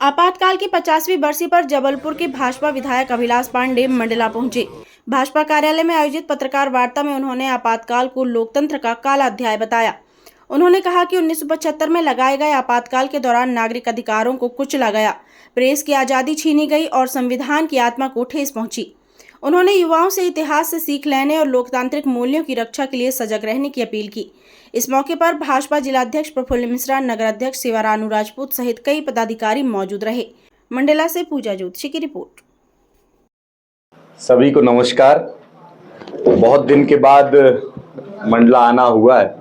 आपातकाल की 50वीं बरसी पर जबलपुर के भाजपा विधायक अभिलाष पांडे मंडला पहुंचे। भाजपा कार्यालय में आयोजित पत्रकार वार्ता में उन्होंने आपातकाल को लोकतंत्र का काला अध्याय बताया। उन्होंने कहा कि 1975 में लगाए गए आपातकाल के दौरान नागरिक अधिकारों को कुचला गया, प्रेस की आज़ादी छीनी गई और संविधान की आत्मा को ठेस पहुंची। उन्होंने युवाओं से इतिहास से सीख लेने और लोकतांत्रिक मूल्यों की रक्षा के लिए सजग रहने की अपील की। इस मौके पर भाजपा जिलाध्यक्ष प्रफुल्ल मिश्रा, नगर अध्यक्ष शिवरानू राजपूत सहित कई पदाधिकारी मौजूद रहे। मंडला से पूजा जोशी की रिपोर्ट। सभी को नमस्कार। बहुत दिन के बाद मंडला आना हुआ है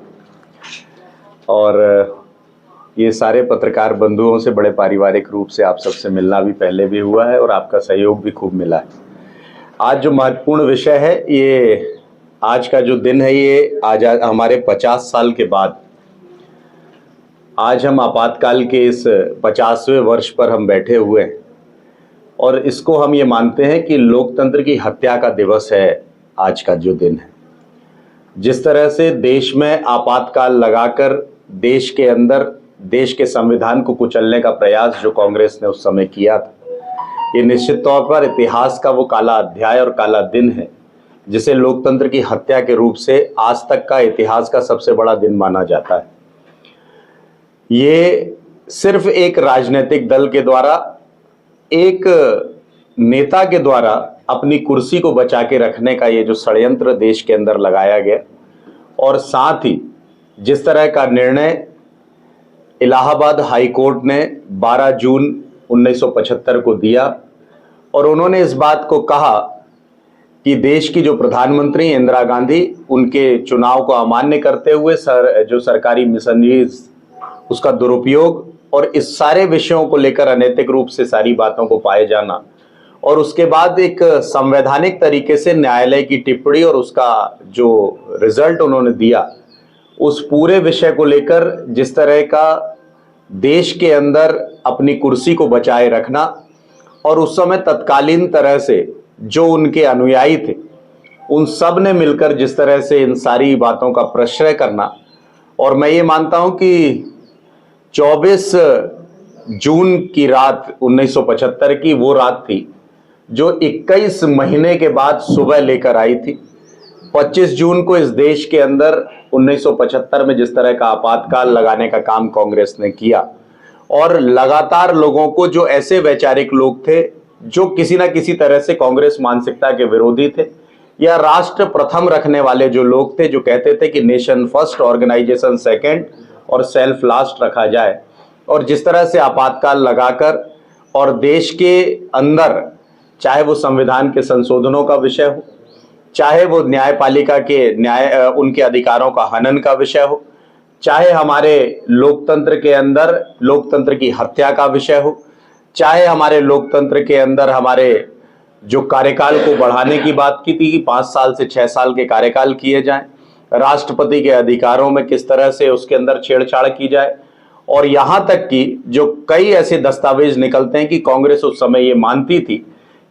और ये सारे पत्रकार बंधुओं से बड़े पारिवारिक रूप से आप सबसे मिलना भी पहले भी हुआ है और आपका सहयोग भी खूब मिला है। आज जो महत्वपूर्ण विषय है, ये आज का जो दिन है, ये आज हमारे 50 साल के बाद आज हम आपातकाल के इस 50वें वर्ष पर हम बैठे हुए हैं और इसको हम ये मानते हैं कि लोकतंत्र की हत्या का दिवस है आज का जो दिन है। जिस तरह से देश में आपातकाल लगाकर देश के अंदर देश के संविधान को कुचलने का प्रयास जो कांग्रेस ने उस समय किया था, ये निश्चित तौर पर इतिहास का वो काला अध्याय और काला दिन है जिसे लोकतंत्र की हत्या के रूप से आज तक का इतिहास का सबसे बड़ा दिन माना जाता है। ये सिर्फ एक राजनीतिक दल के द्वारा, एक नेता के द्वारा अपनी कुर्सी को बचा के रखने का ये जो षड्यंत्र देश के अंदर लगाया गया और साथ ही जिस तरह का निर्णय इलाहाबाद हाई कोर्ट ने 12 जून 1975 को दिया और उन्होंने इस बात को कहा कि देश की जो प्रधानमंत्री इंदिरा गांधी, उनके चुनाव को अमान्य करते हुए जो सरकारी मिशनरीज उसका दुरुपयोग और इस सारे विषयों को लेकर अनैतिक रूप से सारी बातों को पाए जाना और उसके बाद एक संवैधानिक तरीके से न्यायालय की टिप्पणी और उसका जो रिजल्ट उन्होंने दिया, उस पूरे विषय को लेकर जिस तरह का देश के अंदर अपनी कुर्सी को बचाए रखना और उस समय तत्कालीन तरह से जो उनके अनुयायी थे उन सब ने मिलकर जिस तरह से इन सारी बातों का प्रश्रय करना, और मैं ये मानता हूं कि 24 जून की रात 1975 की वो रात थी जो 21 महीने के बाद सुबह लेकर आई थी। 25 जून को इस देश के अंदर 1975 में जिस तरह का आपातकाल लगाने का काम कांग्रेस ने किया और लगातार लोगों को, जो ऐसे वैचारिक लोग थे जो किसी ना किसी तरह से कांग्रेस मानसिकता के विरोधी थे या राष्ट्र प्रथम रखने वाले जो लोग थे, जो कहते थे कि नेशन फर्स्ट, ऑर्गेनाइजेशन सेकंड और सेल्फ लास्ट रखा जाए, और जिस तरह से आपातकाल लगाकर और देश के अंदर चाहे वो संविधान के संशोधनों का विषय हो, चाहे वो न्यायपालिका के उनके अधिकारों का हनन का विषय हो, चाहे हमारे लोकतंत्र के अंदर लोकतंत्र की हत्या का विषय हो, चाहे हमारे लोकतंत्र के अंदर हमारे जो कार्यकाल को बढ़ाने की बात की थी कि 5 साल से 6 साल के कार्यकाल किए जाएं, राष्ट्रपति के अधिकारों में किस तरह से उसके अंदर छेड़छाड़ की जाए, और यहां तक कि जो कई ऐसे दस्तावेज निकलते हैं कि कांग्रेस उस समय ये मानती थी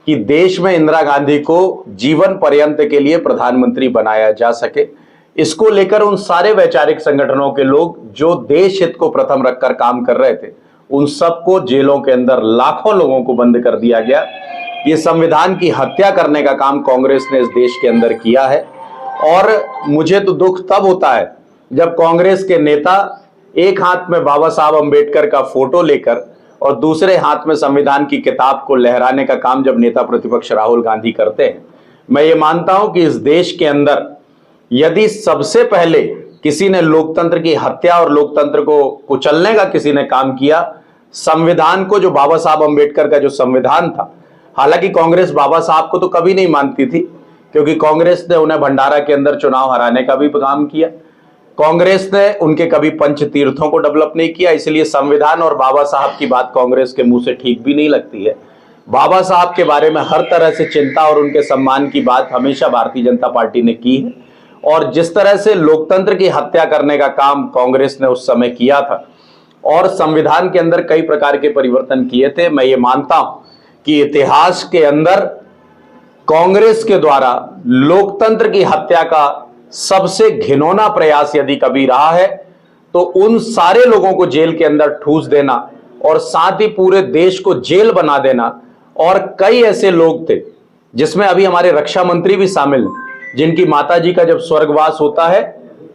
कि देश में इंदिरा गांधी को जीवन पर्यंत के लिए प्रधानमंत्री बनाया जा सके। इसको लेकर उन सारे वैचारिक संगठनों के लोग जो देश हित को प्रथम रखकर काम कर रहे थे, उन सबको जेलों के अंदर लाखों लोगों को बंद कर दिया गया। ये संविधान की हत्या करने का काम कांग्रेस ने इस देश के अंदर किया है और मुझे तो दुख तब होता है जब कांग्रेस के नेता एक हाथ में बाबा साहब अंबेडकर का फोटो लेकर और दूसरे हाथ में संविधान की किताब को लहराने का काम जब नेता प्रतिपक्ष राहुल गांधी करते हैं। मैं ये मानता हूं कि इस देश के अंदर यदि सबसे पहले किसी ने लोकतंत्र की हत्या और लोकतंत्र को कुचलने का किसी ने काम किया, संविधान को, जो बाबा साहब अंबेडकर का जो संविधान था, हालांकि कांग्रेस बाबा साहब को तो कभी नहीं मानती थी क्योंकि कांग्रेस ने उन्हें भंडारा के अंदर चुनाव हराने का भी काम किया, कांग्रेस ने उनके कभी पंच तीर्थों को डेवलप नहीं किया, इसलिए संविधान और बाबा साहब की बात कांग्रेस के मुंह से ठीक भी नहीं लगती है। बाबा साहब के बारे में हर तरह से चिंता और उनके सम्मान की बात हमेशा भारतीय जनता पार्टी ने की है, और जिस तरह से लोकतंत्र की हत्या करने का काम कांग्रेस ने उस समय किया था और संविधान के अंदर कई प्रकार के परिवर्तन किए थे, मैं ये मानता हूं कि इतिहास के अंदर कांग्रेस के द्वारा लोकतंत्र की हत्या का सबसे घिनौना प्रयास यदि कभी रहा है तो उन सारे लोगों को जेल के अंदर ठूस देना और साथ ही पूरे देश को जेल बना देना। और कई ऐसे लोग थे जिसमें अभी हमारे रक्षा मंत्री भी शामिल, जिनकी माताजी का जब स्वर्गवास होता है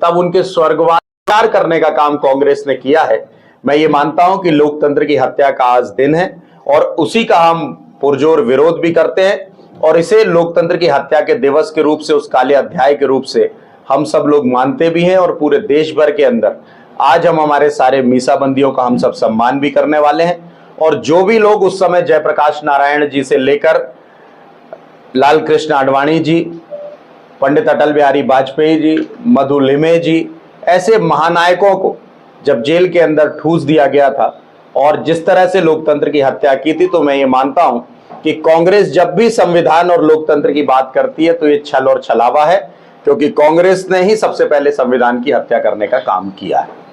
तब उनके स्वर्गवास करने का काम कांग्रेस ने किया है। मैं ये मानता हूं कि लोकतंत्र की हत्या का आज दिन है और उसी का हम पुरजोर विरोध भी करते हैं और इसे लोकतंत्र की हत्या के दिवस के रूप से, उस काले अध्याय के रूप से हम सब लोग मानते भी हैं। और पूरे देश भर के अंदर आज हम हमारे सारे मीसाबंदियों का हम सब सम्मान भी करने वाले हैं। और जो भी लोग उस समय जयप्रकाश नारायण जी से लेकर लाल कृष्ण आडवाणी जी, पंडित अटल बिहारी वाजपेयी जी, मधु लिमये जी, ऐसे महानायकों को जब जेल के अंदर ठूस दिया गया था और जिस तरह से लोकतंत्र की हत्या की थी, तो मैं ये मानता हूं कि कांग्रेस जब भी संविधान और लोकतंत्र की बात करती है तो ये छल और छलावा है, क्योंकि कांग्रेस ने ही सबसे पहले संविधान की हत्या करने का काम किया है।